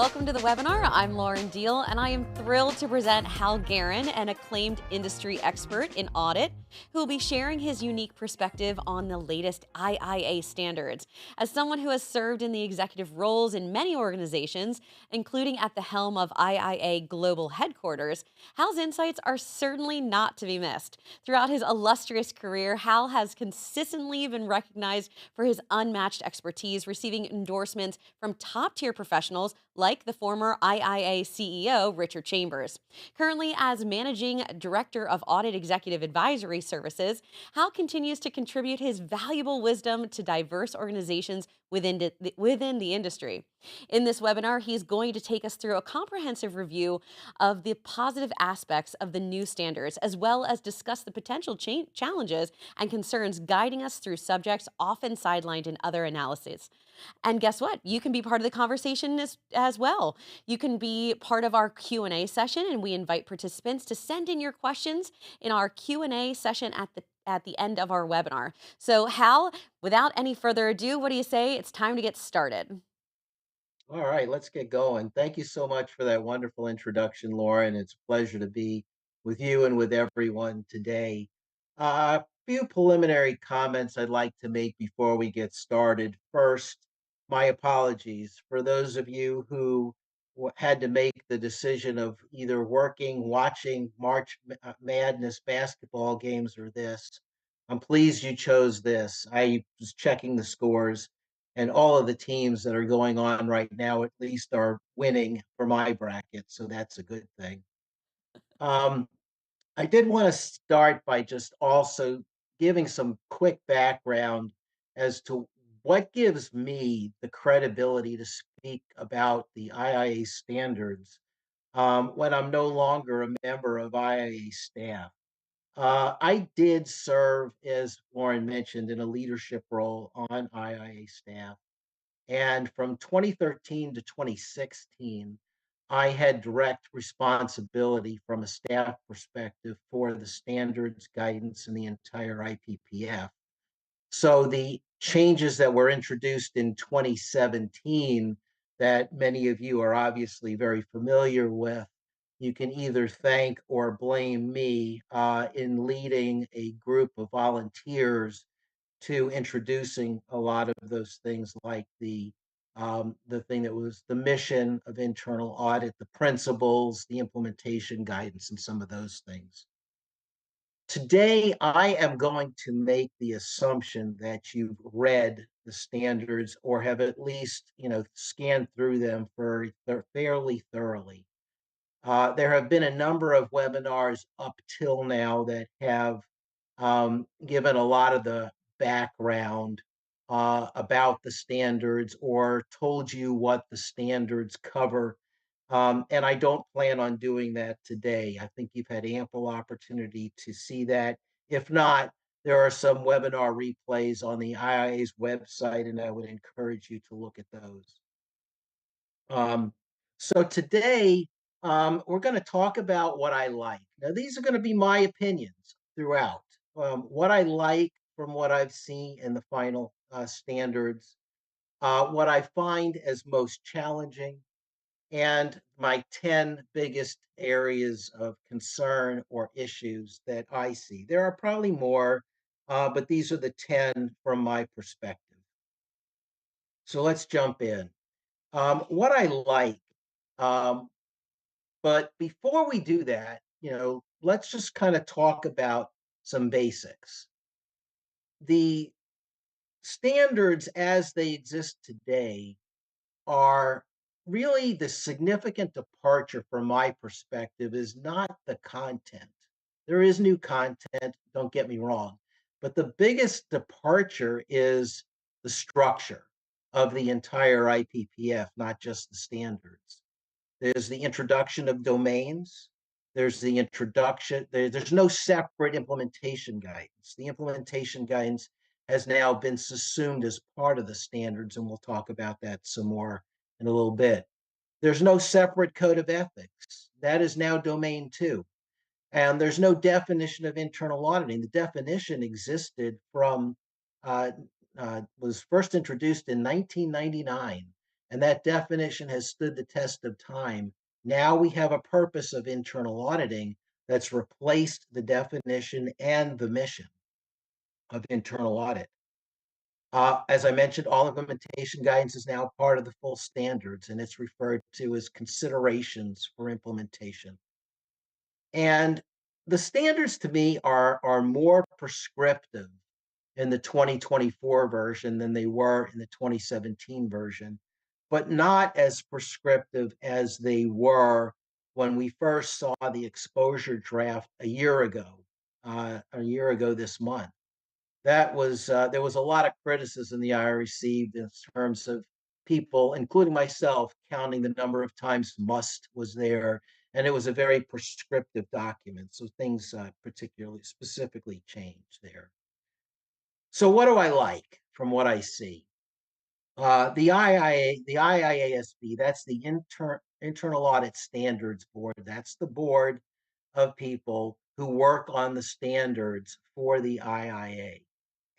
Welcome to the webinar. I'm Lauren Deal, and I am thrilled to present Hal Garyn, an acclaimed industry expert in audit, who will be sharing his unique perspective on the latest IIA standards. As someone who has served in the executive roles in many organizations, including at the helm of IIA Global Headquarters, Hal's insights are certainly not to be missed. Throughout his illustrious career, Hal has consistently been recognized for his unmatched expertise, receiving endorsements from top-tier professionals like the former IIA CEO, Richard Chambers. Currently, as Managing Director of Audit Executive Advisory Services, Hal continues to contribute his valuable wisdom to diverse organizations within the industry. In this webinar, he's going to take us through a comprehensive review of the positive aspects of the new standards, as well as discuss the potential challenges and concerns guiding us through subjects often sidelined in other analyses. And guess what? You can be part of the conversation as well. You can be part of our Q&A session, and we invite participants to send in your questions in our Q&A session at the end of our webinar. So Hal, without any further ado, what do you say? It's time to get started. All right, let's get going. Thank you so much for that wonderful introduction, Lauren. It's a pleasure to be with you and with everyone today. A few preliminary comments I'd like to make before we get started. First, my apologies for those of you who had to make the decision of either working, watching March Madness basketball games, or this. I'm pleased you chose this. I was checking the scores, and all of the teams that are going on right now at least are winning for my bracket, so that's a good thing. Um, I did want to start by just also giving some quick background as to what gives me the credibility to speak about the IIA standards when I'm no longer a member of IIA staff. I did serve, as Lauren mentioned, in a leadership role on IIA staff. And from 2013 to 2016, I had direct responsibility from a staff perspective for the standards, guidance, and the entire IPPF. So the changes that were introduced in 2017 that many of you are obviously very familiar with, you can either thank or blame me in leading a group of volunteers to introducing a lot of those things, like the thing that was the mission of internal audit, the principles, the implementation guidance, and some of those things. Today, I am going to make the assumption that you've read the standards or have at least, scanned through them fairly thoroughly. There have been a number of webinars up till now that have given a lot of the background about the standards or told you what the standards cover. And I don't plan on doing that today. I think you've had ample opportunity to see that. If not, there are some webinar replays on the IIA's website, and I would encourage you to look at those. So today, we're going to talk about what I like. Now, these are going to be my opinions throughout. What I like from what I've seen in the final standards, what I find as most challenging, and my 10 biggest areas of concern or issues that I see. There are probably more, but these are the 10 from my perspective. So let's jump in. What I like, um, But before we do that, let's just kind of talk about some basics. The standards as they exist today are really the significant departure from my perspective is not the content. There is new content, don't get me wrong, but the biggest departure is the structure of the entire IPPF, not just the standards. There's the introduction of domains. There's the introduction. There's no separate implementation guidance. The implementation guidance has now been subsumed as part of the standards, and we'll talk about that some more in a little bit. There's no separate code of ethics. That is now domain two. And there's no definition of internal auditing. The definition existed from uh, was first introduced in 1999, and that definition has stood the test of time. Now we have a purpose of internal auditing that's replaced the definition and the mission of internal audit. As I mentioned, all implementation guidance is now part of the full standards, and it's referred to as considerations for implementation. And the standards to me are more prescriptive in the 2024 version than they were in the 2017 version, but not as prescriptive as they were when we first saw the exposure draft a year ago this month. That was there was a lot of criticism the IIA received in terms of people, including myself, counting the number of times "must" was there, and it was a very prescriptive document. So things particularly specifically changed there. So what do I like from what I see? The IIA, the IIASB, that's the Internal Audit Standards Board. That's the board of people who work on the standards for the IIA,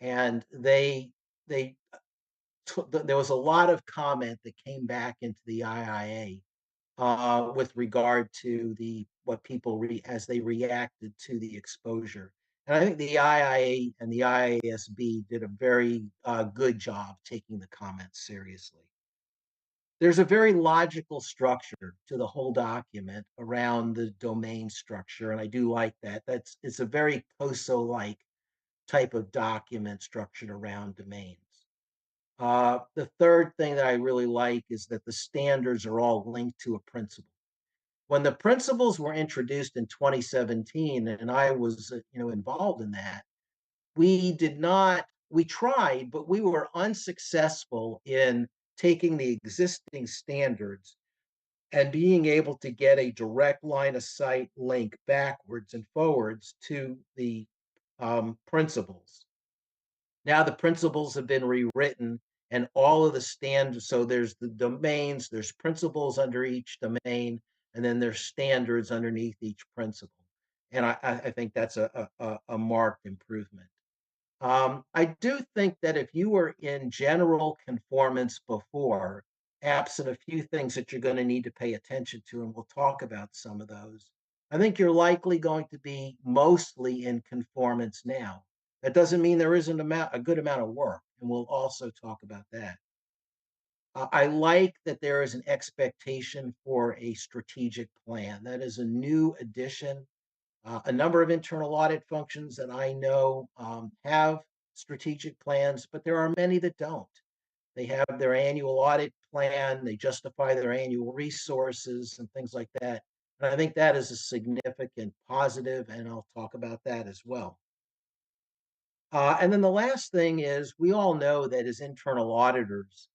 and they there was a lot of comment that came back into the IIA with regard to the what people as they reacted to the exposure. And I think the IIA and the IASB did a very good job taking the comments seriously. There's a very logical structure to the whole document around the domain structure, and I do like that. It's a very COSO-like type of document structured around domains. The third thing that I really like is that the standards are all linked to a principle. When the principles were introduced in 2017, and I was involved in that, we tried, but we were unsuccessful in taking the existing standards and being able to get a direct line of sight link backwards and forwards to the principles. Now the principles have been rewritten and all of the standards, so there's the domains, there's principles under each domain, and then there's standards underneath each principle. And I think that's a marked improvement. I do think that if you were in general conformance before, absent a few things that you're going to need to pay attention to, and we'll talk about some of those, I think you're likely going to be mostly in conformance now. That doesn't mean there isn't a good amount of work, and we'll also talk about that. I like that there is an expectation for a strategic plan. That is a new addition. A number of internal audit functions that I know have strategic plans, but there are many that don't. They have their annual audit plan, they justify their annual resources and things like that. And I think that is a significant positive, and I'll talk about that as well. And then the last thing is we all know that as internal auditors,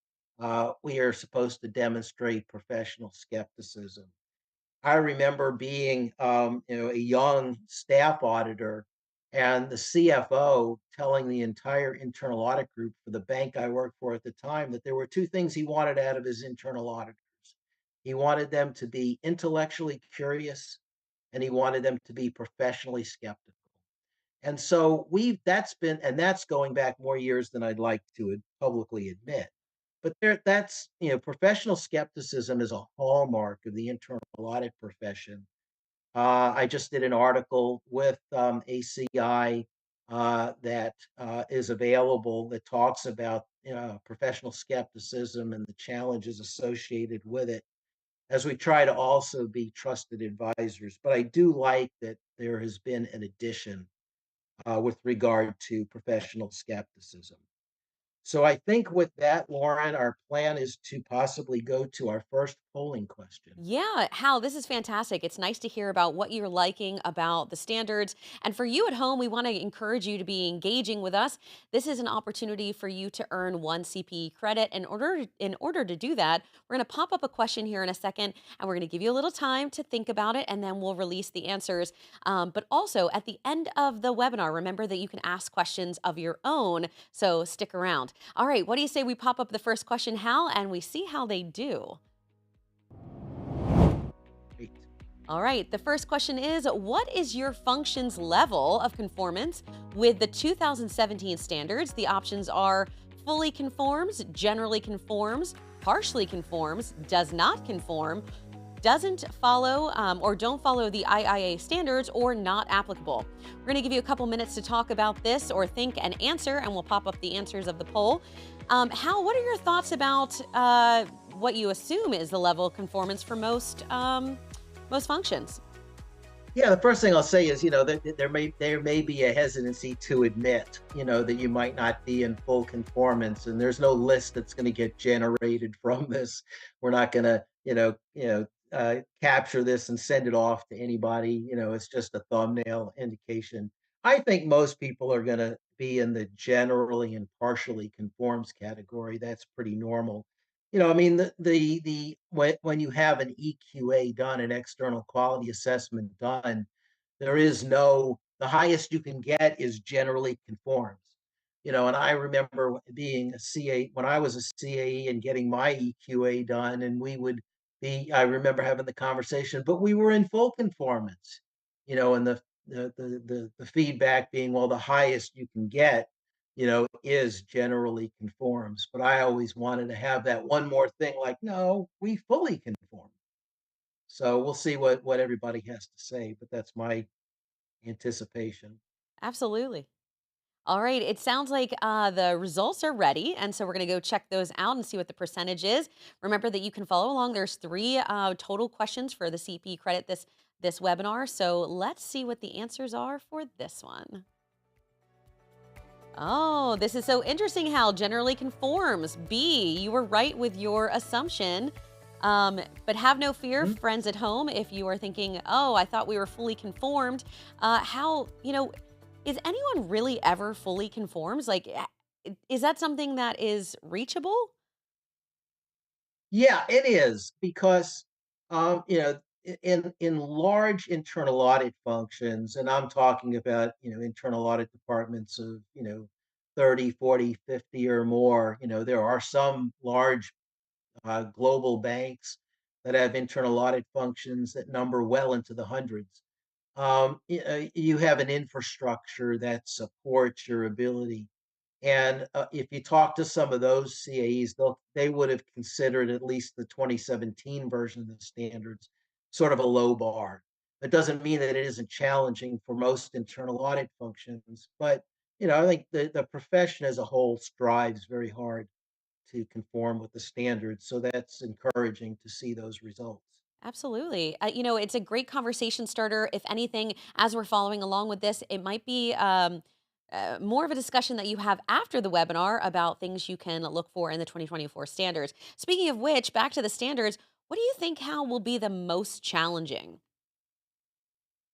we are supposed to demonstrate professional skepticism. I remember being, a young staff auditor and the CFO telling the entire internal audit group for the bank I worked for at the time that there were two things he wanted out of his internal auditors. He wanted them to be intellectually curious, and he wanted them to be professionally skeptical. And so that's going back more years than I'd like to publicly admit. But professional skepticism is a hallmark of the internal audit profession. I just did an article with ACI that is available that talks about professional skepticism and the challenges associated with it. as we try to also be trusted advisors. But I do like that there has been an addition with regard to professional skepticism. So I think with that, Lauren, our plan is to possibly go to our first polling question. Yeah, Hal, this is fantastic. It's nice to hear about what you're liking about the standards. And for you at home, we want to encourage you to be engaging with us. This is an opportunity for you to earn one CPE credit. In order to do that, we're going to pop up a question here in a second, and we're going to give you a little time to think about it, and then we'll release the answers. But also at the end of the webinar, remember that you can ask questions of your own. So stick around. All right, what do you say we pop up the first question, Hal, and we see how they do? Great. All right, the first question is, what is your function's level of conformance with the 2017 standards? The options are fully conforms, generally conforms, partially conforms, does not conform, doesn't follow or don't follow the IIA standards, or not applicable. We're going to give you a couple minutes to talk about this or think and answer, and we'll pop up the answers of the poll. Hal, what are your thoughts about what you assume is the level of conformance for most functions? Yeah, the first thing I'll say is, that there may be a hesitancy to admit, that you might not be in full conformance, and there's no list that's going to get generated from this. We're not going to, capture this and send it off to anybody. It's just a thumbnail indication. I think most people are going to be in the generally and partially conforms category. That's pretty normal. I mean, the when you have an EQA done, an external quality assessment done, there is no the highest you can get is generally conforms. And I remember being a CA when I was a CAE and getting my EQA done, and I remember having the conversation, but we were in full conformance, and the feedback being, well, the highest you can get is generally conforms. But I always wanted to have that one more thing like, no, we fully conform. So we'll see what everybody has to say, but that's my anticipation. Absolutely. All right. It sounds like the results are ready. And so we're going to go check those out and see what the percentage is. Remember that you can follow along. There's three total questions for the CP credit this webinar. So let's see what the answers are for this one. Oh, this is so interesting. How generally conforms. B, you were right with your assumption. But have no fear, Mhm. friends at home, if you are thinking, oh, I thought we were fully conformed. Is anyone really ever fully conforms? Like, is that something that is reachable? Yeah, it is because in large internal audit functions, and I'm talking about internal audit departments of 30, 40, 50 or more. There are some large global banks that have internal audit functions that number well into the hundreds. You have an infrastructure that supports your ability. And if you talk to some of those CAEs, they would have considered at least the 2017 version of the standards sort of a low bar. That doesn't mean that it isn't challenging for most internal audit functions, but I think the profession as a whole strives very hard to conform with the standards. So that's encouraging to see those results. Absolutely. It's a great conversation starter. If anything, as we're following along with this, it might be more of a discussion that you have after the webinar about things you can look for in the 2024 standards. Speaking of which, back to the standards, what do you think, Hal, will be the most challenging?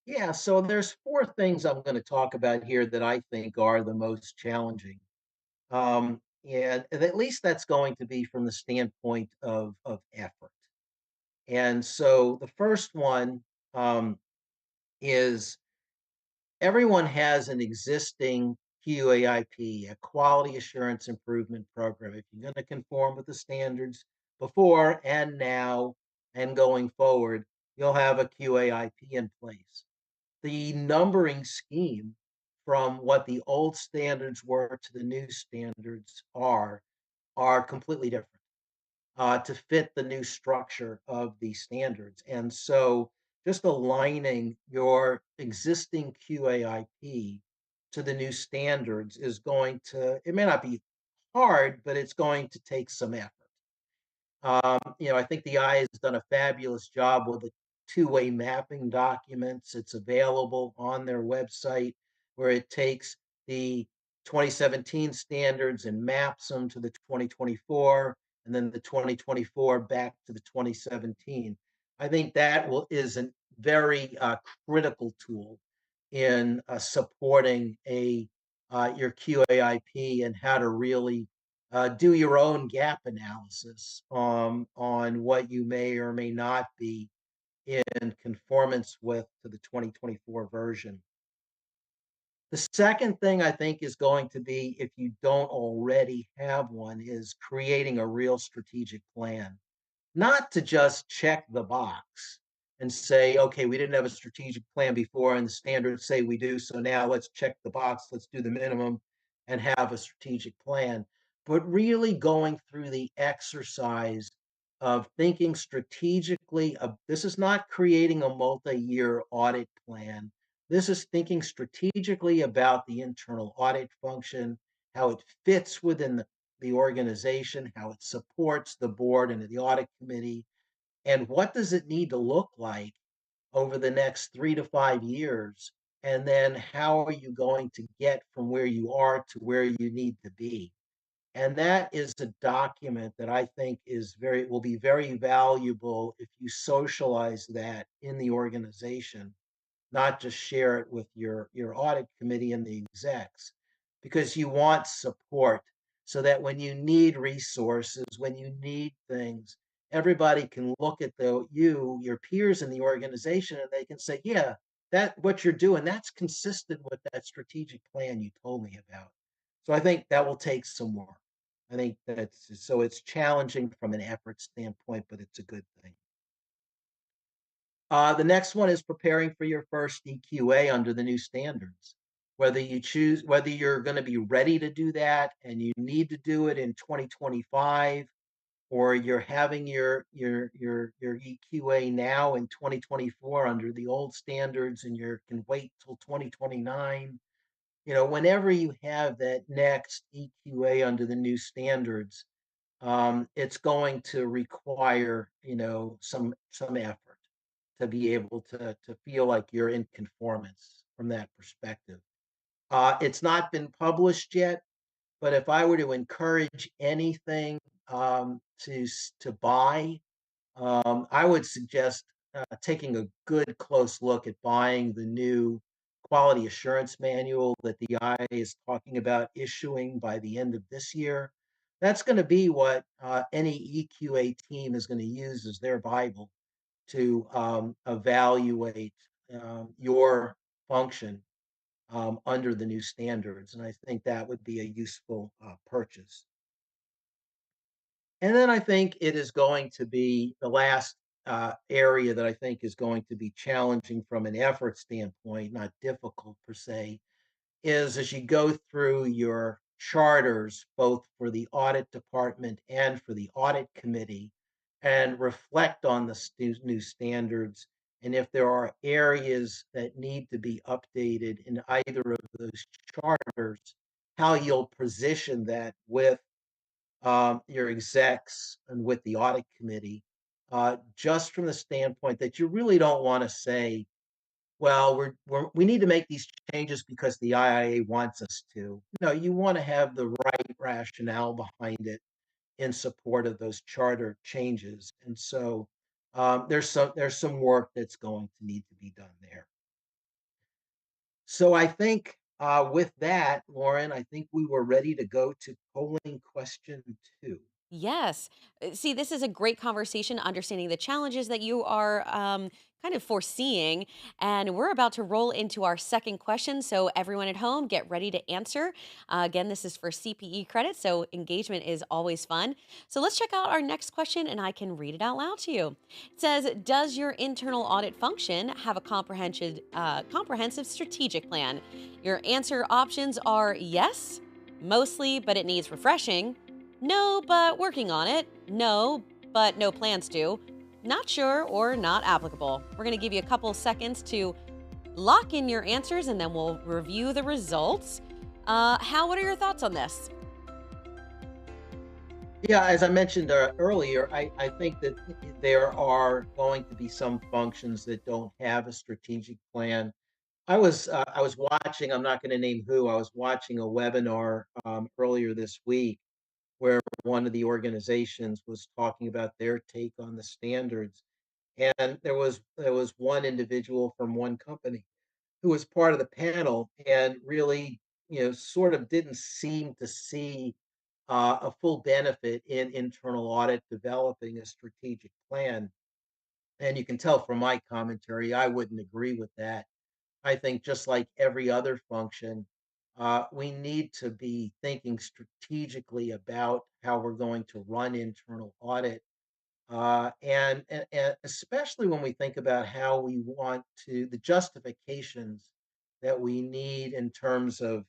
Yeah, so there's four things I'm going to talk about here that I think are the most challenging. And at least that's going to be from the standpoint of effort. And so the first one is everyone has an existing QAIP, a quality assurance improvement program. If you're going to conform with the standards before and now and going forward, you'll have a QAIP in place. The numbering scheme from what the old standards were to the new standards are completely different to fit the new structure of the standards. And so just aligning your existing QAIP to the new standards is it may not be hard, but it's going to take some effort. I think the IA has done a fabulous job with the two-way mapping documents. It's available on their website where it takes the 2017 standards and maps them to the 2024 and then the 2024 back to the 2017. I think that is a very critical tool in supporting your QAIP and how to really do your own gap analysis on what you may or may not be in conformance with to the 2024 version. The second thing I think is going to be, if you don't already have one, is creating a real strategic plan. Not to just check the box and say, okay, we didn't have a strategic plan before and the standards say we do, so now let's check the box, let's do the minimum and have a strategic plan. But really going through the exercise of thinking strategically. This is not creating a multi-year audit plan. This is thinking strategically about the internal audit function, how it fits within the organization, how it supports the board and the audit committee, and what does it need to look like over the next 3 to 5 years? And then how are you going to get from where you are to where you need to be? And that is a document that I think will be very valuable if you socialize that in the organization, not just share it with your audit committee and the execs, because you want support so that when you need resources, when you need things, everybody can look at your peers in the organization, and they can say, yeah, that what you're doing, that's consistent with that strategic plan you told me about. So I think that will take some work. I think it's challenging from an effort standpoint, but it's a good thing. The next one is preparing for your first EQA under the new standards. Whether you're going to be ready to do that and you need to do it in 2025, or you're having your EQA now in 2024 under the old standards and you can wait till 2029. Whenever you have that next EQA under the new standards, it's going to require, some effort to be able to feel like you're in conformance from that perspective. It's not been published yet, but if I were to encourage anything to buy, I would suggest taking a good close look at buying the new quality assurance manual that the IA is talking about issuing by the end of this year. That's going to be what any EQA team is going to use as their Bible to evaluate your function under the new standards. And I think that would be a useful purchase. And then I think it is going to be the last area that I think is going to be challenging from an effort standpoint, not difficult per se, is as you go through your charters, both for the audit department and for the audit committee, and reflect on the new standards. And if there are areas that need to be updated in either of those charters, how you'll position that with your execs and with the audit committee, just from the standpoint that you really don't want to say, well, we need to make these changes because the IIA wants us to. No, you want to have the right rationale behind it in support of those charter changes. And so there's some work that's going to need to be done there. So I think with that, Lauren, I think we were ready to go to polling question 2. Yes. See, this is a great conversation, understanding the challenges that you are kind of foreseeing. And we're about to roll into our second question. So, everyone at home, get ready to answer. Again, this is for CPE credit. So, engagement is always fun. So, let's check out our next question and I can read it out loud to you. It says, does your internal audit function have a comprehensive strategic plan? Your answer options are yes, mostly, but it needs refreshing. No, but working on it. No, but no plans to. Not sure or not applicable. We're going to give you a couple seconds to lock in your answers and then we'll review the results. Hal, what are your thoughts on this? Yeah, as I mentioned earlier, I think that there are going to be some functions that don't have a strategic plan. I was watching. I'm not going to name who. I was watching a webinar earlier this week where one of the organizations was talking about their take on the standards, and there was one individual from one company who was part of the panel and really, sort of didn't seem to see a full benefit in internal audit developing a strategic plan. And you can tell from my commentary, I wouldn't agree with that. I think just like every other function, we need to be thinking strategically about how we're going to run internal audit. And especially when we think about how we want to, the justifications that we need in terms of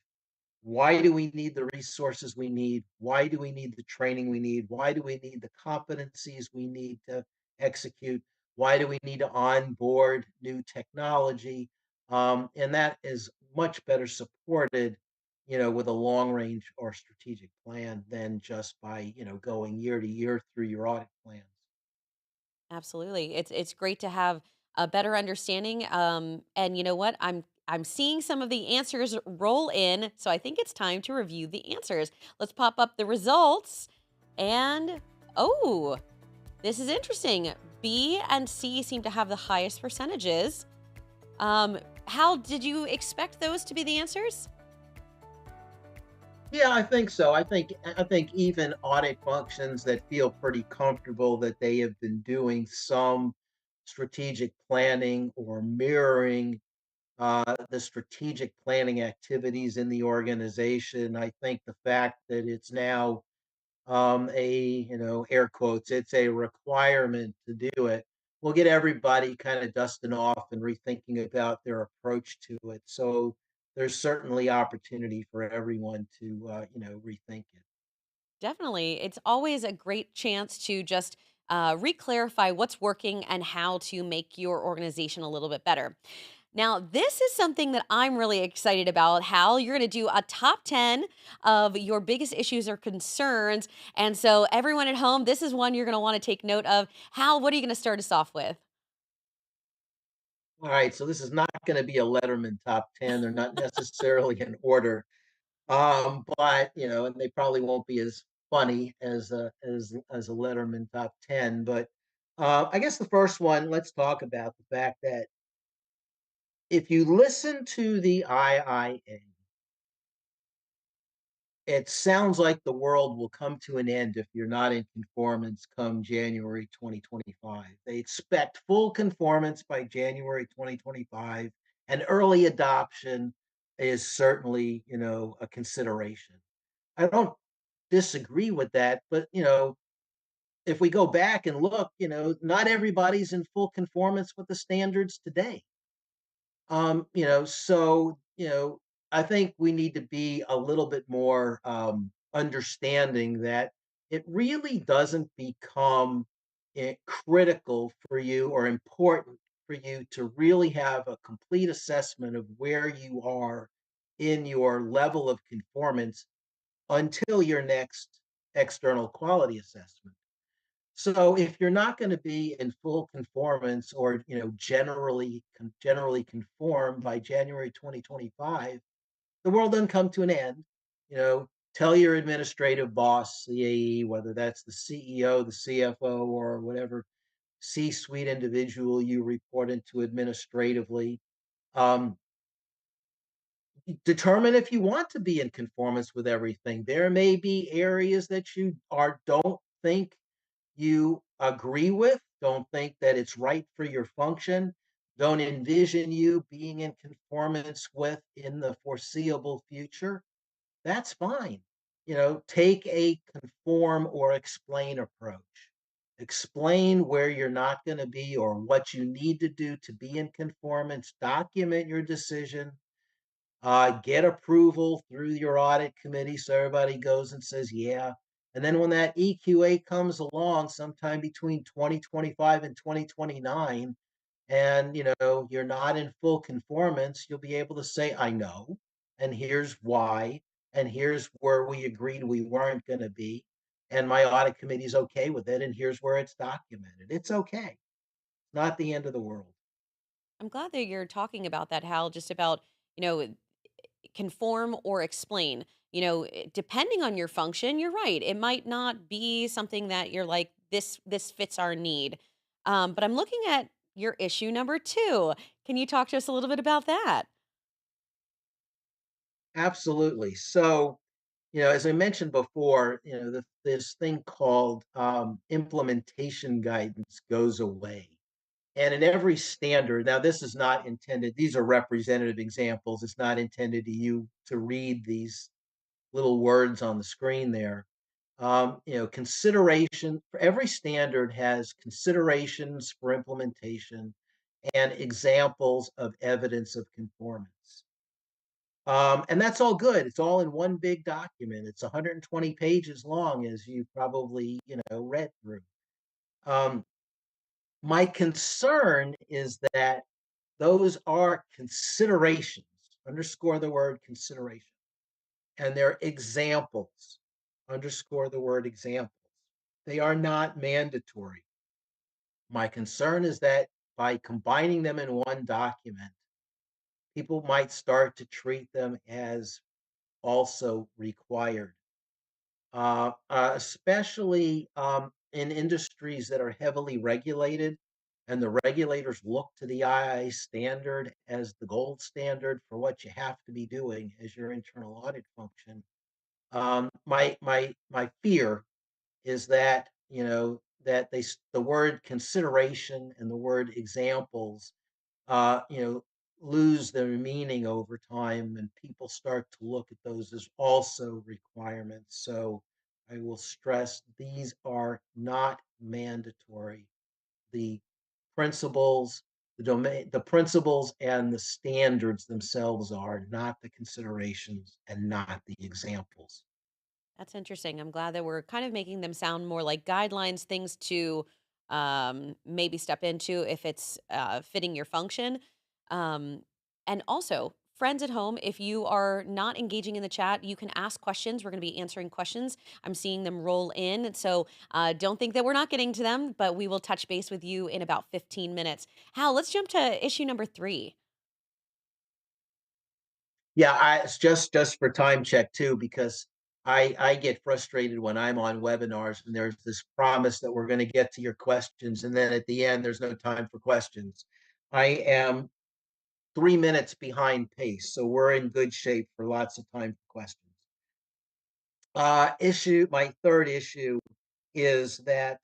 why do we need the resources we need? Why do we need the training we need? Why do we need the competencies we need to execute? Why do we need to onboard new technology? And that is much better supported, with a long range or strategic plan than just by, going year to year through your audit plans. Absolutely. It's great to have a better understanding. And you know what? I'm seeing some of the answers roll in, so I think it's time to review the answers. Let's pop up the results. And oh, this is interesting. B and C seem to have the highest percentages. How did you expect those to be the answers? Yeah, I think so. I think even audit functions that feel pretty comfortable that they have been doing some strategic planning or mirroring the strategic planning activities in the organization. I think the fact that it's now air quotes, it's a requirement to do it, will get everybody kind of dusting off and rethinking about their approach to it. So there's certainly opportunity for everyone to, rethink it. Definitely. It's always a great chance to just re-clarify what's working and how to make your organization a little bit better. Now, this is something that I'm really excited about, Hal. You're going to do a top 10 of your biggest issues or concerns. And so, everyone at home, this is one you're going to want to take note of. Hal, what are you going to start us off with? All right, so this is not going to be a Letterman top 10. They're not necessarily in order. But and they probably won't be as funny as a Letterman top 10. But I guess the first one, let's talk about the fact that if you listen to the IIA, it sounds like the world will come to an end if you're not in conformance come January 2025. They expect full conformance by January 2025, and early adoption is certainly, a consideration. I don't disagree with that, but if we go back and look, not everybody's in full conformance with the standards today. So I think we need to be a little bit more understanding that it really doesn't become critical for you or important for you to really have a complete assessment of where you are in your level of conformance until your next external quality assessment. So if you're not going to be in full conformance or generally conform by January 2025, the world doesn't come to an end. Tell your administrative boss, CAE, whether that's the CEO, the CFO, or whatever C-suite individual you report into administratively. Um, Determine if you want to be in conformance with everything. There may be areas that you are don't think you agree with, don't think that it's right for your function, don't envision you being in conformance with in the foreseeable future, that's fine. Take a conform or explain approach. Explain where you're not going to be or what you need to do to be in conformance. Document your decision, get approval through your audit committee so everybody goes and says, yeah. And then when that EQA comes along sometime between 2025 and 2029, and you're not in full conformance, you'll be able to say, I know, and here's why, and here's where we agreed we weren't going to be. and my audit committee is okay with it, and here's where it's documented. It's okay. Not the end of the world. I'm glad that you're talking about that, Hal, just about, you know, conform or explain. Depending on your function, you're right. It might not be something that you're like, this fits our need. But I'm looking at your issue number two. Can you talk to us a little bit about that? Absolutely. So, as I mentioned before, this thing called implementation guidance goes away. And in every standard, now this is not intended, these are representative examples. It's not intended to you to read these little words on the screen there. Consideration for every standard has considerations for implementation and examples of evidence of conformance. And that's all good. It's all in one big document. It's 120 pages long, as you probably read through. Um, my concern is that those are considerations. Underscore the word consideration, and they're examples. Underscore the word examples. They are not mandatory. My concern is that by combining them in one document, people might start to treat them as also required, especially in industries that are heavily regulated, and the regulators look to the IIA standard as the gold standard for what you have to be doing as your internal audit function. My fear is that the word consideration and the word examples uh, you know, lose their meaning over time, and people start to look at those as also requirements. So I will stress these are not mandatory. The the principles and the standards themselves are, not the considerations and not the examples. That's interesting. I'm glad that we're kind of making them sound more like guidelines, things to maybe step into if it's fitting your function. Um, and also, friends at home, if you are not engaging in the chat, you can ask questions. We're going to be answering questions. I'm seeing them roll in. So don't think that we're not getting to them, but we will touch base with you in about 15 minutes. Hal, let's jump to issue number three. Yeah, it's just for time check too, because I get frustrated when I'm on webinars and there's this promise that we're going to get to your questions, and then at the end there's no time for questions. I am 3 minutes behind pace, so we're in good shape for lots of time for questions. My third issue is that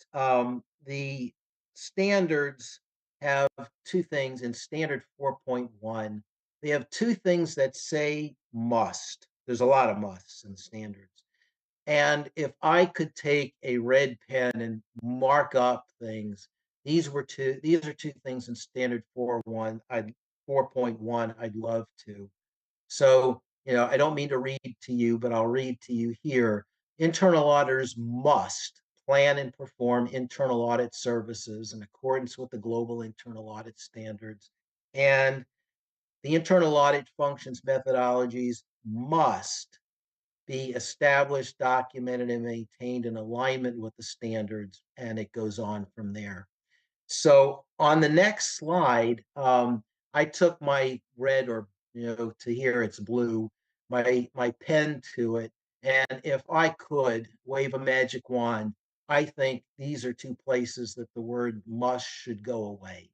the standards have two things in standard 4.1. They have two things that say must. There's a lot of musts in standards. And if I could take a red pen and mark up things, these are two things in standard 4.1 I'd love to. So, I don't mean to read to you, but I'll read to you here. Internal auditors must plan and perform internal audit services in accordance with the global internal audit standards. And the internal audit functions methodologies must be established, documented, and maintained in alignment with the standards. And it goes on from there. So on the next slide, I took my red, or to here it's blue, my pen to it, and if I could wave a magic wand, I think these are two places that the word must should go away.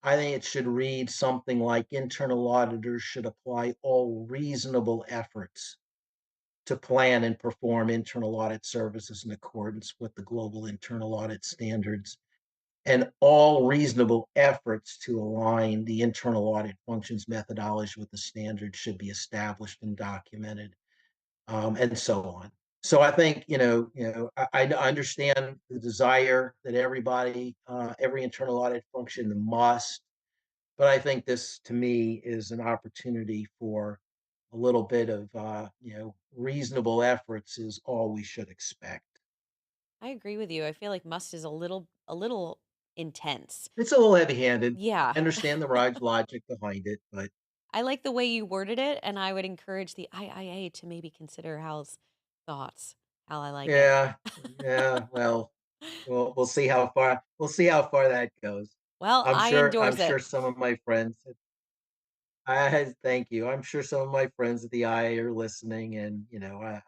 I think it should read something like internal auditors should apply all reasonable efforts to plan and perform internal audit services in accordance with the global internal audit standards, and all reasonable efforts to align the internal audit functions methodology with the standards should be established and documented, and so on. So I think I understand the desire that every internal audit function must, but I think this to me is an opportunity for a little bit of reasonable efforts is all we should expect. I agree with you. I feel like must is a little intense. It's a little heavy-handed. Yeah. I understand the Raj logic behind it, but I like the way you worded it, and I would encourage the IIA to maybe consider Hal's thoughts. How I like it. Yeah, yeah, well, we'll see how far that goes. Well, I I'm endorse sure it. some of my friends I thank you. I'm sure some of my friends at the IA are listening, and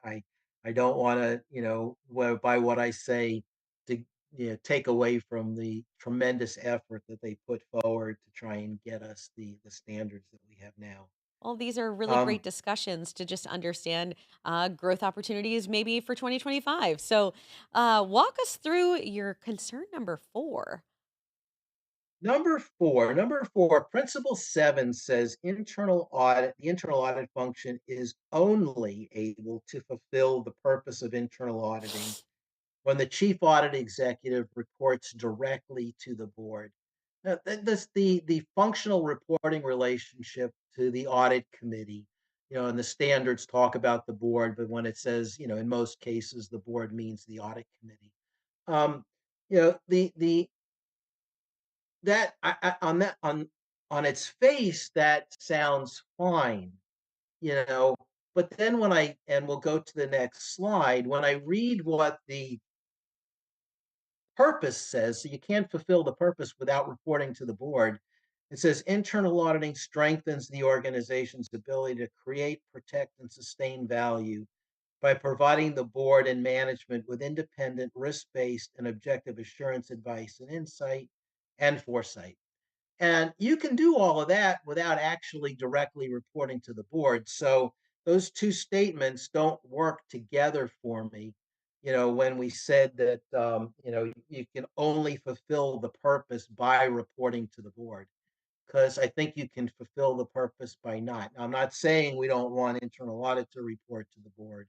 I don't want to, by what I say, to take away from the tremendous effort that they put forward to try and get us the standards that we have now. Well, these are really Um, great discussions to just understand growth opportunities maybe for 2025. So, walk us through your concern number 4. number four, Principle 7 says the internal audit function is only able to fulfill the purpose of internal auditing when the chief audit executive reports directly to the board. Now, the functional reporting relationship to the audit committee, and the standards talk about the board, but when it says, in most cases, the board means the audit committee. Um, the that on on its face, that sounds fine, you know, but then we'll go to the next slide. When I read what the purpose says, so you can't fulfill the purpose without reporting to the board. It says internal auditing strengthens the organization's ability to create, protect, and sustain value by providing the board and management with independent, risk-based, and objective assurance advice and insight and foresight. And you can do all of that without actually directly reporting to the board. So those two statements don't work together for me. When we said that, you can only fulfill the purpose by reporting to the board, because I think you can fulfill the purpose by not. Now, I'm not saying we don't want internal audit to report to the board,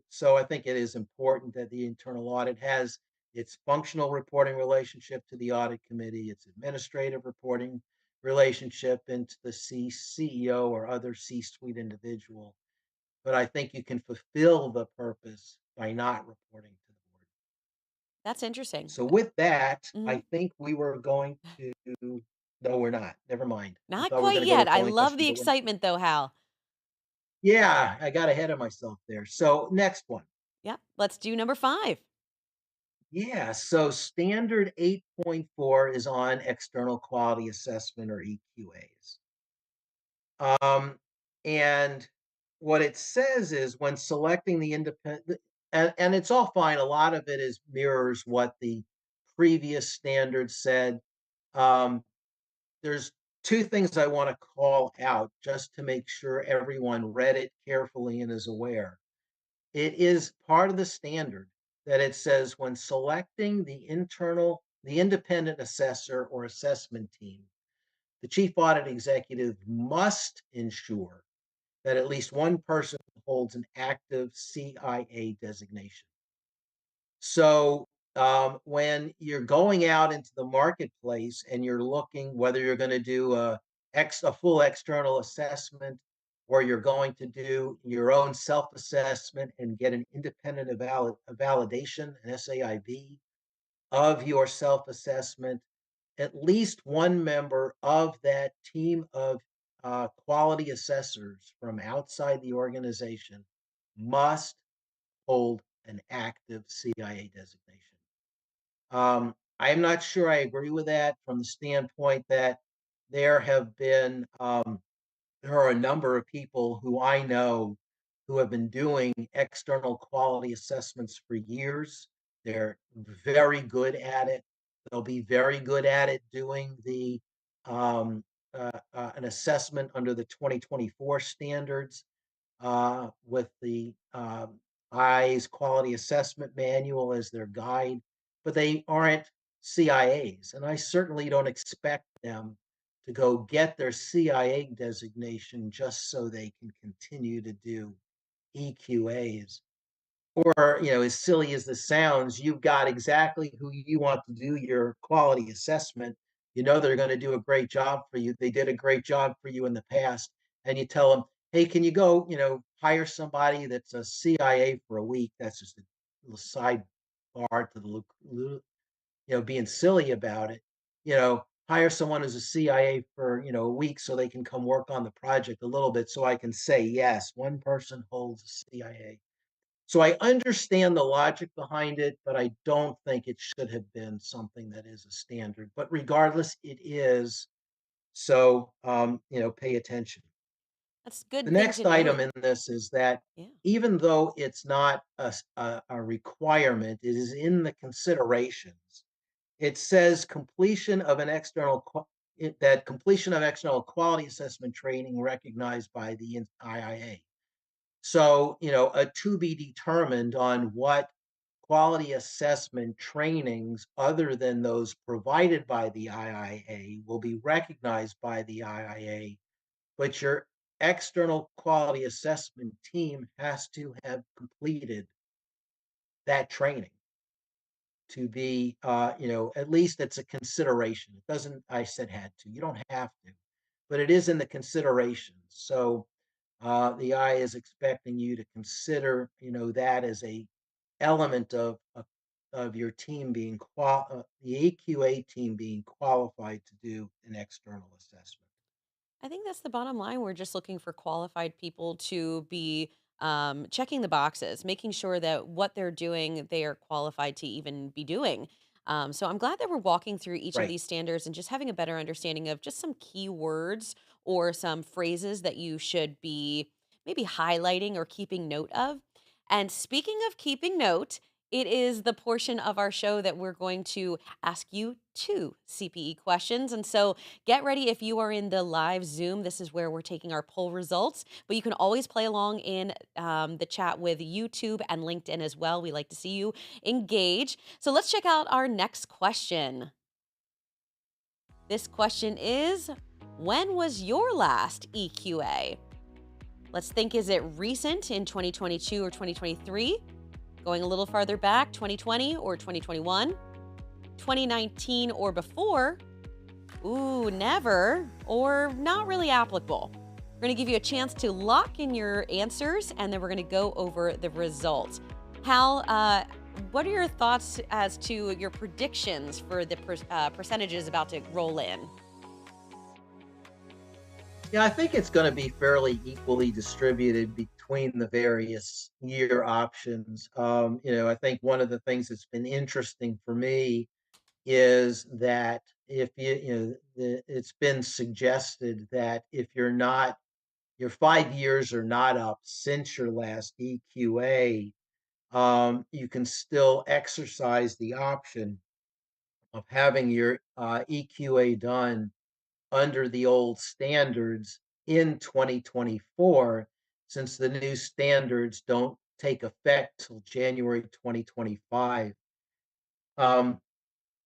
so I think it is important that the internal audit has its functional reporting relationship to the audit committee, its administrative reporting relationship into the CEO or other C-suite individual. But I think you can fulfill the purpose by not reporting to the board. That's interesting. So with that, I Mhm. think we were going to, no, we're not. Never mind. I Not thought we were quite going to go to yet. a I polling love question, the but we're not. excitement though, Hal. Yeah, I got ahead of myself there. So next one. Yeah, let's do number 5. Yeah, so standard 8.4 is on external quality assessment, or EQAs. And what it says is, when selecting the independent, and it's all fine. A lot of it is mirrors what the previous standard said. Um, there's two things I want to call out just to make sure everyone read it carefully and is aware. It is part of the standard that it says, when selecting the independent assessor or assessment team, the chief audit executive must ensure that at least one person holds an active CIA designation. So when you're going out into the marketplace and you're looking whether you're going to do a full external assessment, or you're going to do your own self-assessment and get an independent validation, an SAIV, of your self-assessment, at least one member of that team of quality assessors from outside the organization must hold an active CIA designation. I am not sure I agree with that, from the standpoint that there have been there are a number of people who I know who have been doing external quality assessments for years. They're very good at it. They'll be very good at it doing the an assessment under the 2024 standards, with the IIA's quality assessment manual as their guide, but they aren't CIAs. And I certainly don't expect them to go get their CIA designation just so they can continue to do EQAs. Or, as silly as this sounds, you've got exactly who you want to do your quality assessment. You know they're going to do a great job for you. They did a great job for you in the past. And you tell them, hey, can you go, hire somebody that's a CIA for a week? That's just a little sidebar to the, being silly about it. hire someone as a CIA for, a week so they can come work on the project a little bit so I can say, yes, one person holds a CIA. So I understand the logic behind it, but I don't think it should have been something that is a standard. But regardless, it is. So, pay attention. That's a The good thing to next item note. in this is that Yeah. even though it's not a requirement, it is in the considerations. It says completion of an external that completion of external quality assessment training recognized by the IIA. So, a to be determined on what quality assessment trainings other than those provided by the IIA will be recognized by the IIA, but your external quality assessment team has to have completed that training to be, at least it's a consideration. It doesn't, I said had to, you don't have to, but it is in the considerations. So the I is expecting you to consider, that as a element of your team being the AQA team being qualified to do an external assessment. I think that's the bottom line. We're just looking for qualified people to be checking the boxes, making sure that what they're doing, they are qualified to even be doing. So I'm glad that we're walking through each of Right. these standards and just having a better understanding of just some key words or some phrases that you should be maybe highlighting or keeping note of. And speaking of keeping note, it is the portion of our show that we're going to ask you two CPE questions. And so get ready if you are in the live Zoom. This is where we're taking our poll results, but you can always play along in the chat with YouTube and LinkedIn as well. We like to see you engage. So let's check out our next question. This question is, when was your last EQA? Let's think, is it recent in 2022 or 2023? Going a little farther back, 2020 or 2021? 2019 or before? Ooh, never, or not really applicable. We're going to give you a chance to lock in your answers, and then we're going to go over the results. Hal, what are your thoughts as to your predictions for the percentages about to roll in? Yeah, I think it's going to be fairly equally distributed between the various year options. I think one of the things that's been interesting for me is that if it's been suggested that if your 5 years are not up since your last EQA, you can still exercise the option of having your EQA done under the old standards in 2024, since the new standards don't take effect till January 2025. Um,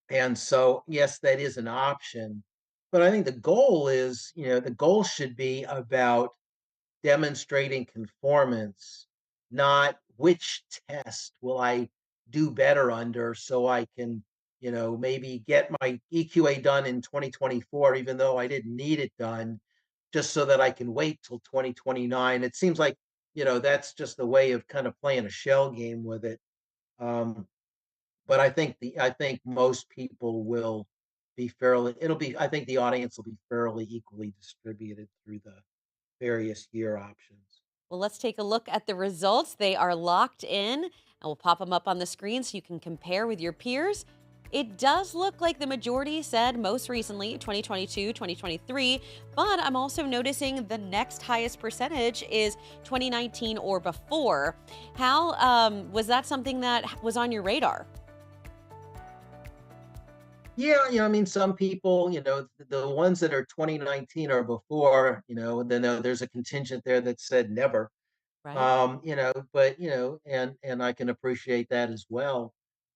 and so, yes, that is an option. But I think the goal should be about demonstrating conformance, not which test will I do better under so I can, maybe get my EQA done in 2024, even though I didn't need it done, just so that I can wait till 2029. It seems like, that's just a way of kind of playing a shell game with it. Um, but I think most people will be fairly, I think the audience will be fairly equally distributed through the various year options. Well, let's take a look at the results. They are locked in, and we'll pop them up on the screen so you can compare with your peers. It does look like the majority said most recently 2022, 2023, but I'm also noticing the next highest percentage is 2019 or before. Hal, was that something that was on your radar? Yeah, I mean, some people, the ones that are 2019 or before, then there's a contingent there that said never. Right. But and I can appreciate that as well.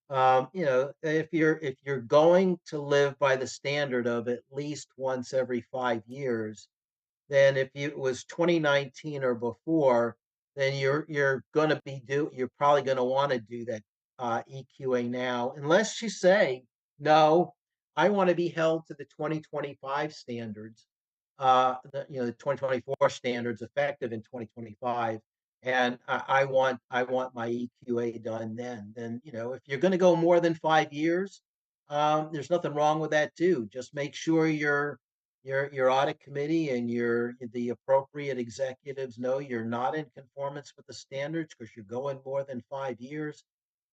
If you're going to live by the standard of at least once every 5 years, then if it was 2019 or before, then you're probably gonna wanna do that, EQA now, unless you say, "No, I wanna be held to the 2025 standards, the 2024 standards effective in 2025, and I want my EQA done then." Then, if you're gonna go more than 5 years, there's nothing wrong with that too. Just make sure your audit committee and the appropriate executives know you're not in conformance with the standards because you're going more than 5 years.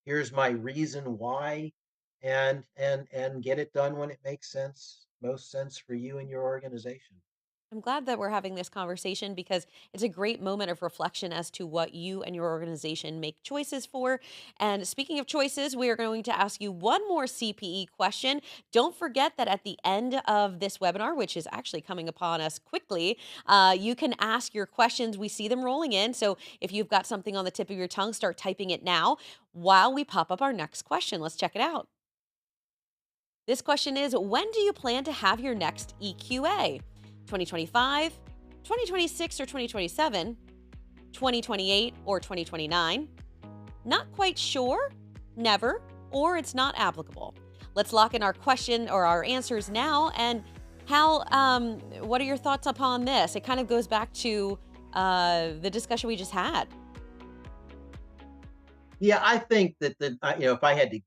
Here's my reason why, and get it done when it makes sense, most sense for you and your organization. I'm glad that we're having this conversation because it's a great moment of reflection as to what you and your organization make choices for. And speaking of choices, we are going to ask you one more CPE question. Don't forget that at the end of this webinar, which is actually coming upon us quickly, you can ask your questions. We see them rolling in. So if you've got something on the tip of your tongue, start typing it now while we pop up our next question. Let's check it out. This question is, when do you plan to have your next EQA? 2025, 2026 or 2027, 2028 or 2029? Not quite sure, never, or it's not applicable. Let's lock in our question or our answers now. And Hal, what are your thoughts upon this? It kind of goes back to the discussion we just had. Yeah, I think that if I had to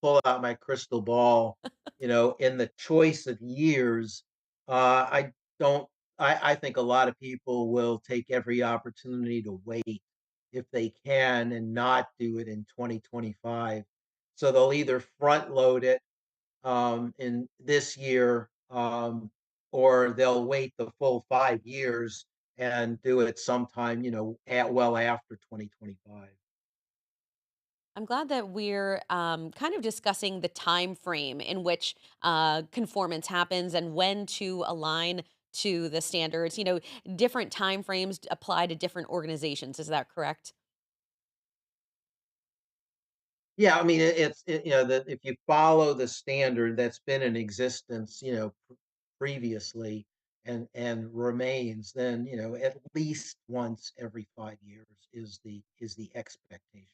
pull out my crystal ball, in the choice of years, I don't I think a lot of people will take every opportunity to wait if they can and not do it in 2025. So they'll either front load it in this year, or they'll wait the full 5 years and do it sometime, well after 2025. I'm glad that we're kind of discussing the time frame in which conformance happens and when to align to the standards. Different time frames apply to different organizations. Is that correct? Yeah, I mean, that if you follow the standard that's been in existence, previously and remains, then, at least once every 5 years is the expectation.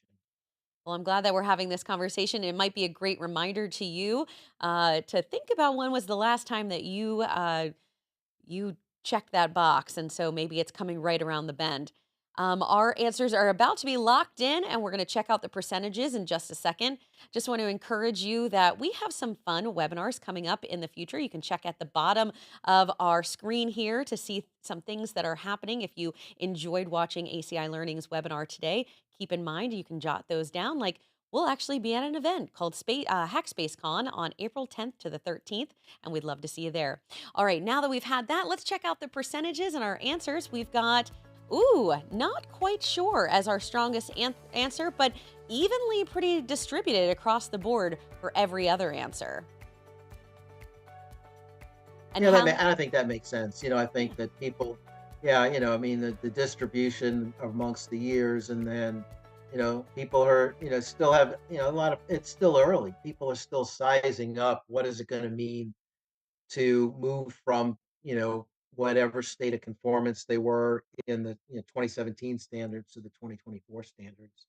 Well, I'm glad that we're having this conversation. It might be a great reminder to you to think about when was the last time that you check that box. And so maybe it's coming right around the bend. Our answers are about to be locked in, and we're going to check out the percentages in just a second. Just want to encourage you that we have some fun webinars coming up in the future. You can check at the bottom of our screen here to see some things that are happening. If you enjoyed watching ACI Learning's webinar today, keep in mind you can jot those down. Like, we'll actually be at an event called Hackspace Con on April 10th to the 13th, and we'd love to see you there. All right, now that we've had that, let's check out the percentages and our answers. We've got, not quite sure as our strongest answer, but evenly pretty distributed across the board for every other answer. And Yeah, how I think that makes sense. I think that people, yeah, I mean, the distribution amongst the years, and then, people are, still have, a lot of, it's still early. People are still sizing up what is it going to mean to move from, whatever state of conformance they were in the 2017 standards to the 2024 standards.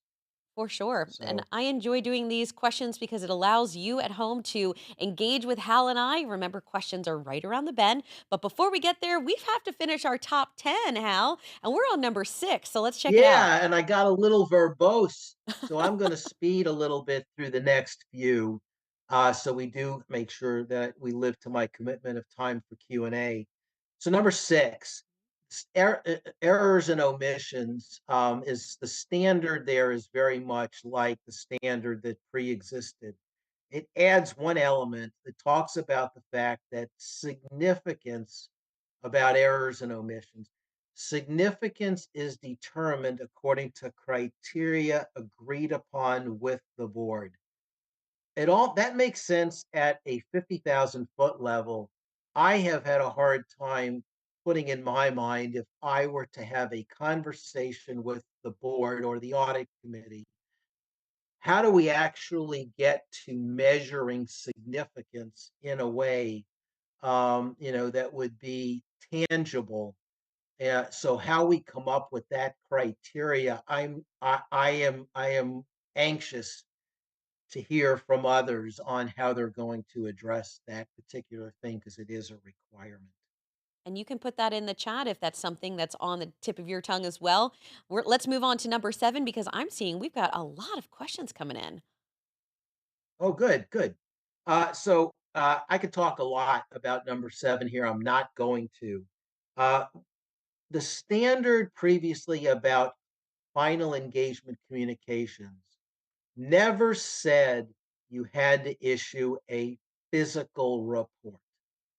For sure. And So I enjoy doing these questions because it allows you at home to engage with Hal and I. Remember, questions are right around the bend. But before we get there, we have to finish our top 10, Hal, and we're on number 6. So let's check it out. yeah, and I got a little verbose, so I'm going to speed a little bit through the next few, so we do make sure that we live to my commitment of time for Q&A. So number 6, errors and omissions, is the standard there is very much like the standard that pre-existed. It adds one element that talks about the fact that significance about errors and omissions. Significance is determined according to criteria agreed upon with the board. It all that makes sense at a 50,000-foot level. I have had a hard time putting in my mind if I were to have a conversation with the board or the audit committee, how do we actually get to measuring significance in a way, that would be tangible. So how we come up with that criteria, I am anxious to hear from others on how they're going to address that particular thing because it is a requirement. And you can put that in the chat if that's something that's on the tip of your tongue as well. Let's move on to number 7 because I'm seeing we've got a lot of questions coming in. Oh, good, good. I could talk a lot about number 7 here. I'm not going to. Uh, the standard previously about final engagement communications never said you had to issue a physical report.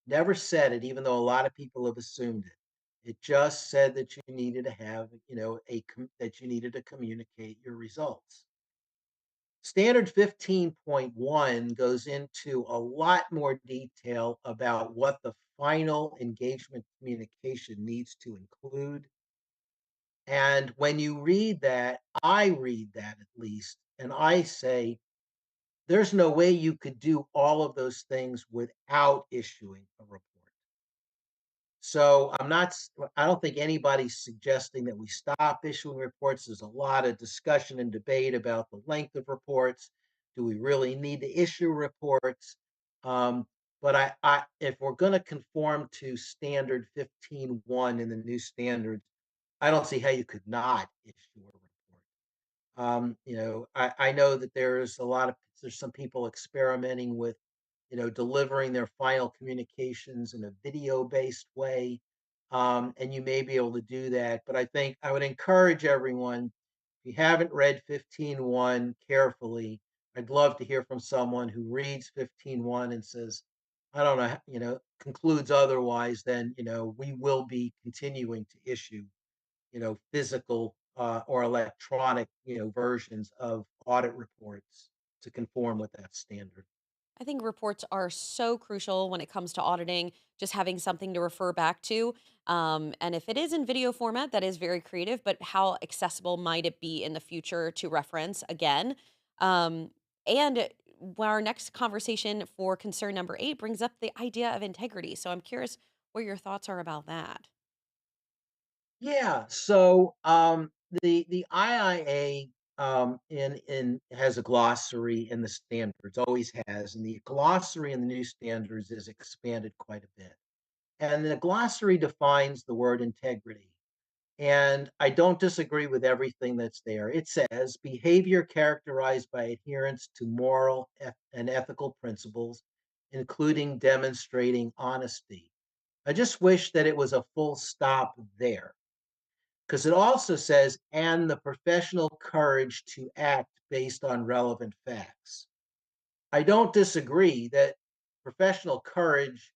Never said it, even though a lot of people have assumed it. It just said that you needed to have, that you needed to communicate your results. Standard 15.1 goes into a lot more detail about what the final engagement communication needs to include. And when you read that, I read that at least, and I say, there's no way you could do all of those things without issuing a report. So I don't think anybody's suggesting that we stop issuing reports. There's a lot of discussion and debate about the length of reports. Do we really need to issue reports? Um, but if we're going to conform to standard 15.1 in the new standards, I don't see how you could not issue a report. I know that there's some people experimenting with, delivering their final communications in a video-based way, and you may be able to do that. But I think I would encourage everyone, if you haven't read 15.1 carefully, I'd love to hear from someone who reads 15.1 and says, I don't know, concludes otherwise, then, we will be continuing to issue physical or electronic, versions of audit reports to conform with that standard. I think reports are so crucial when it comes to auditing, just having something to refer back to. And if it is in video format, that is very creative, but how accessible might it be in the future to reference again? And our next conversation for concern number 8 brings up the idea of integrity. So I'm curious what your thoughts are about that. Yeah. The IIA in has a glossary in the standards, always has, and the glossary in the new standards is expanded quite a bit. And the glossary defines the word integrity. And I don't disagree with everything that's there. It says behavior characterized by adherence to moral and ethical principles, including demonstrating honesty. I just wish that it was a full stop there, because it also says, and the professional courage to act based on relevant facts. I don't disagree that professional courage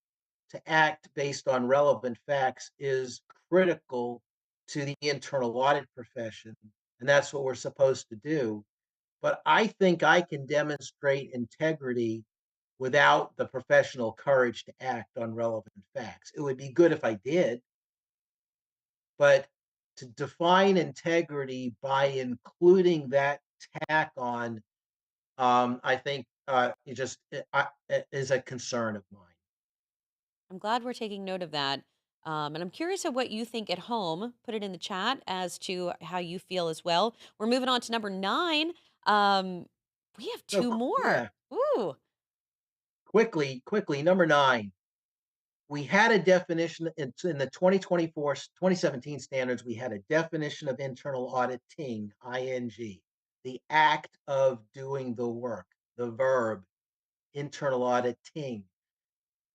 to act based on relevant facts is critical to the internal audit profession, and that's what we're supposed to do. But I think I can demonstrate integrity without the professional courage to act on relevant facts. It would be good if I did, but to define integrity by including that tack on, I think it is a concern of mine. I'm glad we're taking note of that. And I'm curious of what you think at home. Put it in the chat as to how you feel as well. We're moving on to number 9. Um, we have So, two more. yeah, Ooh, quickly, number 9. We had a definition in the 2017 standards. We had a definition of internal auditing, ing, the act of doing the work, the verb, internal auditing.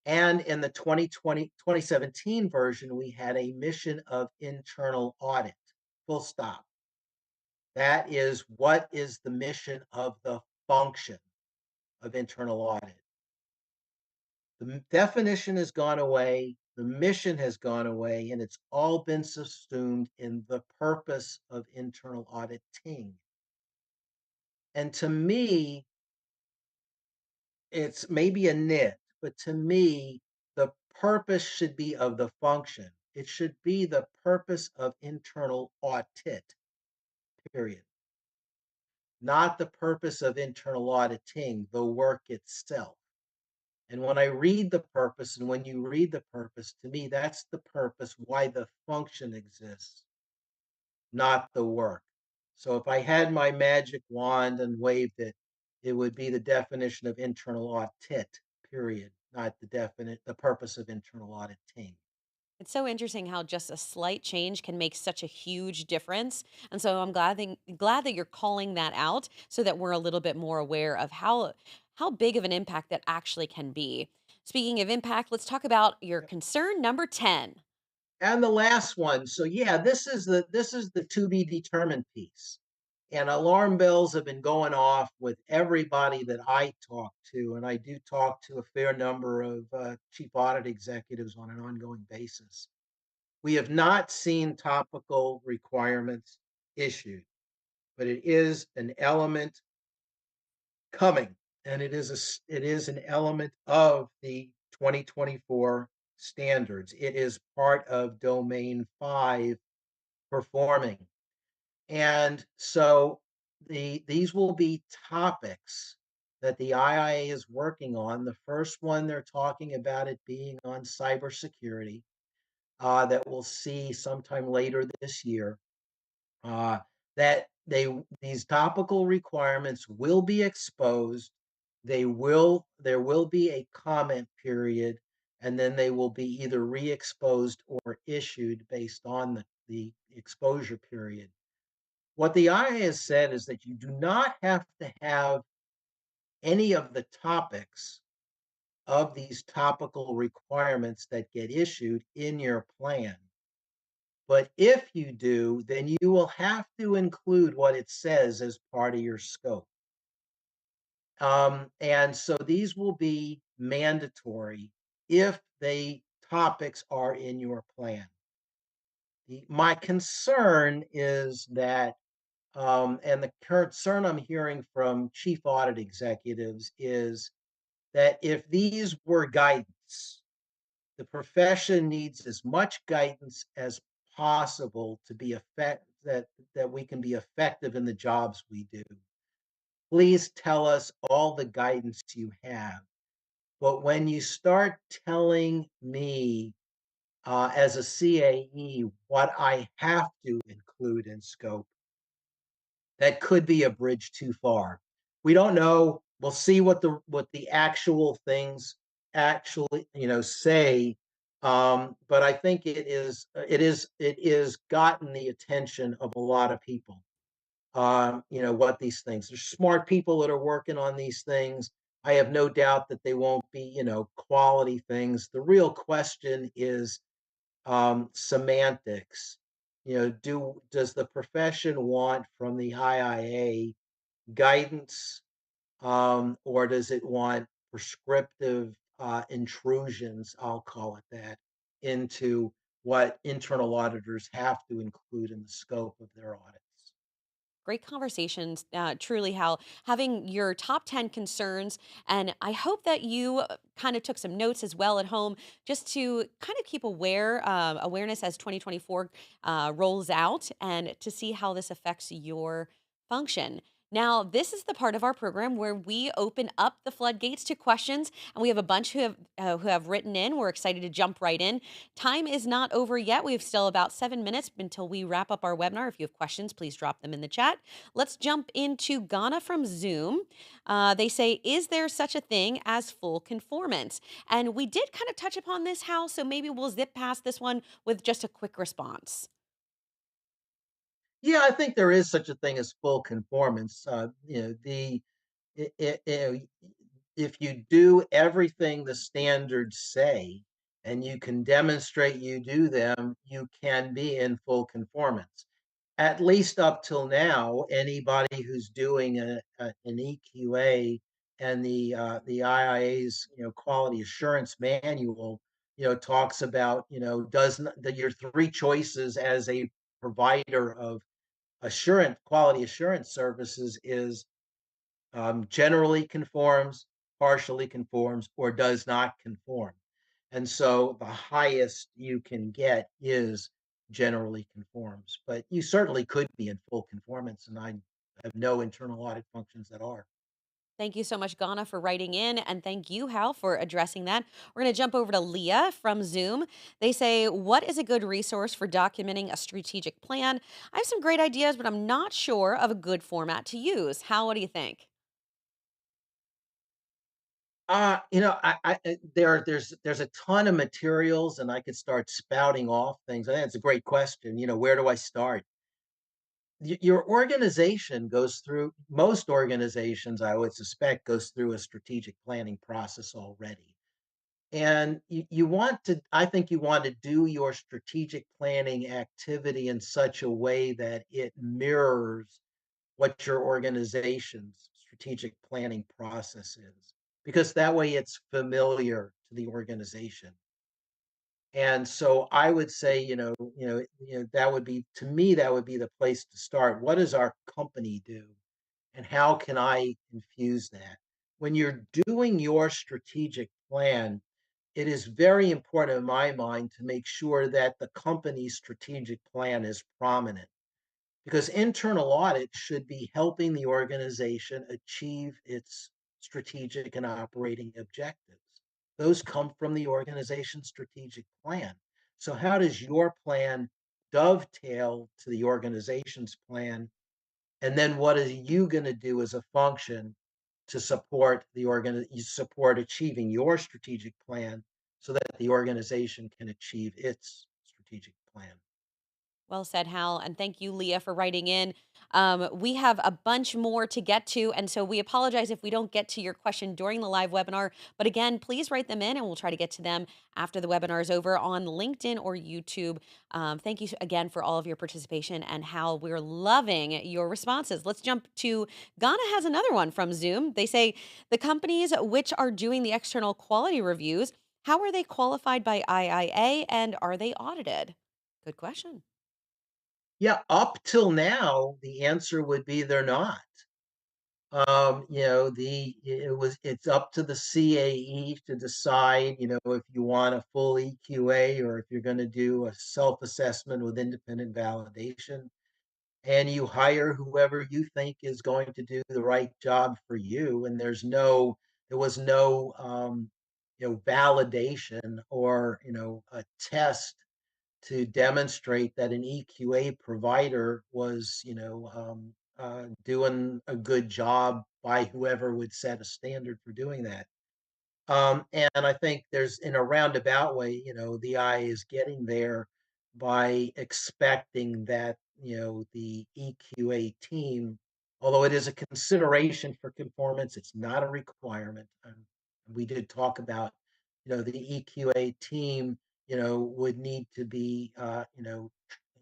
And in the 2017 version, we had a mission of internal audit, full stop. That is what is the mission of the function of internal audit. The definition has gone away, the mission has gone away, and it's all been subsumed in the purpose of internal auditing. And to me, it's maybe a nit, but to me, the purpose should be of the function. It should be the purpose of internal audit, period. Not the purpose of internal auditing, the work itself. And when I read the purpose, and when you read the purpose, to me, that's the purpose why the function exists, not the work. So if I had my magic wand and waved it, it would be the definition of internal audit, period, not the purpose of internal auditing. it's so interesting how just a slight change can make such a huge difference. And so I'm glad that you're calling that out so that we're a little bit more aware of how big of an impact that actually can be. Speaking of impact, let's talk about your concern number 10. And the last one. So yeah, this is the to be determined piece. And alarm bells have been going off with everybody that I talk to, and I do talk to a fair number of chief audit executives on an ongoing basis. We have not seen topical requirements issued, but it is an element coming, and it is an element of the 2024 standards. It is part of domain 5 performing. And so these will be topics that the IIA is working on. The first one, they're talking about it being on cybersecurity, that we'll see sometime later this year. Uh, that these topical requirements will be exposed. There will be a comment period, and then they will be either re-exposed or issued based on the exposure period. What the IA has said is that you do not have to have any of the topics of these topical requirements that get issued in your plan. But if you do, then you will have to include what it says as part of your scope. And so these will be mandatory if the topics are in your plan. My concern is that, and the concern I'm hearing from chief audit executives is that if these were guidance, the profession needs as much guidance as possible to be that we can be effective in the jobs we do. Please tell us all the guidance you have. But when you start telling me as a CAE what I have to include in scope, that could be a bridge too far. We don't know. We'll see what the actual things actually say. But I think it is gotten the attention of a lot of people. What these things. There's smart people that are working on these things. I have no doubt that they won't be quality things. The real question is semantics. Does the profession want from the IIA guidance, or does it want prescriptive intrusions? I'll call it that, into what internal auditors have to include in the scope of their audits. Great conversations, truly, Hal. Having your top 10 concerns, and I hope that you kind of took some notes as well at home, just to kind of keep awareness as 2024 rolls out, and to see how this affects your function. Now, this is the part of our program where we open up the floodgates to questions, and we have a bunch who have written in. We're excited to jump right in. Time is not over yet. We have still about 7 minutes until we wrap up our webinar. If you have questions, please drop them in the chat. Let's jump into Ghana from Zoom. They say, is there such a thing as full conformance? And we did kind of touch upon this, Hal, so maybe we'll zip past this one with just a quick response. Yeah, I think there is such a thing as full conformance. I if you do everything the standards say and you can demonstrate you do them, you can be in full conformance. At least up till now, anybody who's doing an EQA and the IIA's quality assurance manual talks about does not, that your three choices as a provider of assurance quality assurance services is generally conforms, partially conforms, or does not conform. And so the highest you can get is generally conforms, but you certainly could be in full conformance, and I have no internal audit functions that are. Thank you so much, Ghana, for writing in. And thank you, Hal, for addressing that. We're going to jump over to Leah from Zoom. They say, what is a good resource for documenting a strategic plan? I have some great ideas, but I'm not sure of a good format to use. Hal, what do you think? There's a ton of materials, and I could start spouting off things. I think it's a great question. Where do I start? your organization goes through most organizations, I would suspect, goes through a strategic planning process already. And you want to, I think you want to do your strategic planning activity in such a way that it mirrors what your organization's strategic planning process is, because that way it's familiar to the organization. And so I would say, that would be, to me, that would be the place to start. What does our company do? And how can I infuse that? When you're doing your strategic plan, it is very important in my mind to make sure that the company's strategic plan is prominent, because internal audit should be helping the organization achieve its strategic and operating objectives. Those come from the organization's strategic plan. So, how does your plan dovetail to the organization's plan? And then what are you going to do as a function to support support achieving your strategic plan so that the organization can achieve its strategic plan? Well said, Hal. And thank you, Leah, for writing in. We have a bunch more to get to. And so we apologize if we don't get to your question during the live webinar. But again, please write them in and we'll try to get to them after the webinar is over on LinkedIn or YouTube. Thank you again for all of your participation and Hal. We're loving your responses. Let's jump to Ghana has another one from Zoom. They say the companies which are doing the external quality reviews, how are they qualified by IIA and are they audited? Good question. Yeah, up till now, the answer would be they're not. It's up to the CAE to decide, if you want a full EQA or if you're going to do a self-assessment with independent validation. And you hire whoever you think is going to do the right job for you. And there was no, validation or, a test to demonstrate that an EQA provider was, doing a good job by whoever would set a standard for doing that. And I think there's, in a roundabout way, the eye is getting there by expecting that, the EQA team, although it is a consideration for conformance, it's not a requirement. We did talk about, the EQA team, would need to be,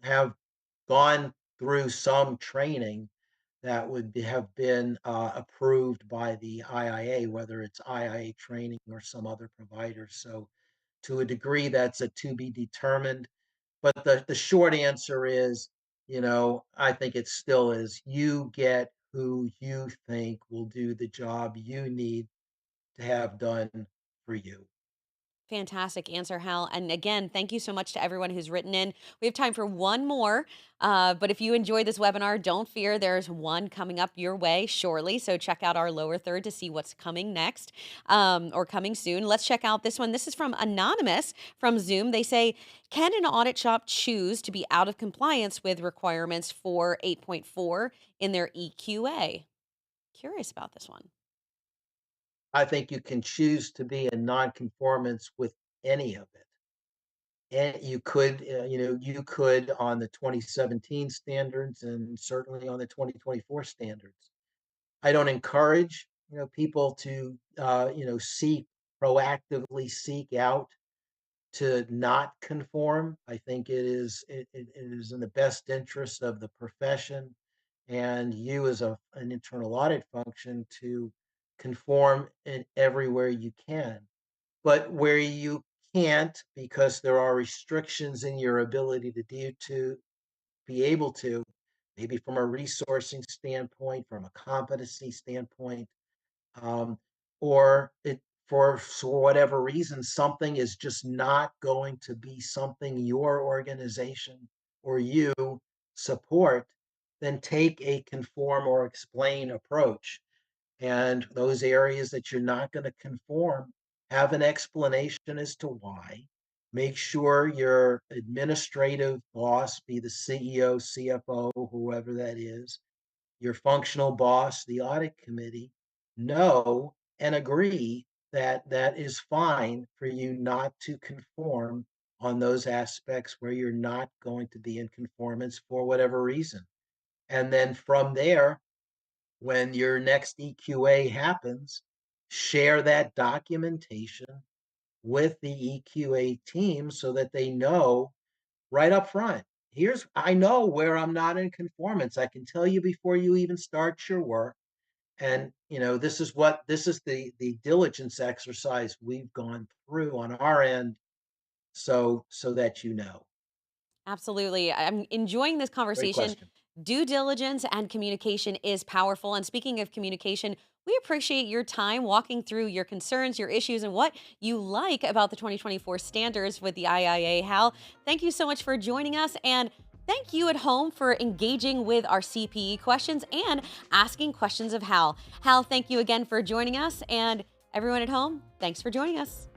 have gone through some training that have been approved by the IIA, whether it's IIA training or some other provider. So, to a degree, that's a to be determined. But the short answer is, I think it still is. You get who you think will do the job you need to have done for you. Fantastic answer, Hal. And again, thank you so much to everyone who's written in. We have time for one more. But if you enjoyed this webinar, don't fear, there's one coming up your way shortly. So check out our lower third to see what's coming next or coming soon. Let's check out this one. This is from Anonymous from Zoom. They say, can an audit shop choose to be out of compliance with requirements for 8.4 in their EQA? Curious about this one. I think you can choose to be in nonconformance with any of it. And you could on the 2017 standards and certainly on the 2024 standards. I don't encourage, people to, proactively seek out to not conform. I think it is in the best interest of the profession and you as an internal audit function to conform in everywhere you can. But where you can't, because there are restrictions in your ability to be able to, maybe from a resourcing standpoint, from a competency standpoint, um, or for whatever reason, something is just not going to be something your organization or you support, then take a conform or explain approach. And those areas that you're not going to conform, have an explanation as to why. Make sure your administrative boss, be the CEO, CFO, whoever that is, your functional boss, the audit committee, know and agree that that is fine for you not to conform on those aspects where you're not going to be in conformance for whatever reason. And then from there, when your next EQA happens, share that documentation with the EQA team so that they know right up front. I know where I'm not in conformance. I can tell you before you even start your work. And this is the diligence exercise we've gone through on our end, so that you know. Absolutely. I'm enjoying this Great conversation. question. Due diligence and communication is powerful. And speaking of communication, we appreciate your time walking through your concerns, your issues, and what you like about the 2024 standards with the IIA. Hal, thank you so much for joining us. And thank you at home for engaging with our CPE questions and asking questions of Hal. Hal, thank you again for joining us. And everyone at home, thanks for joining us.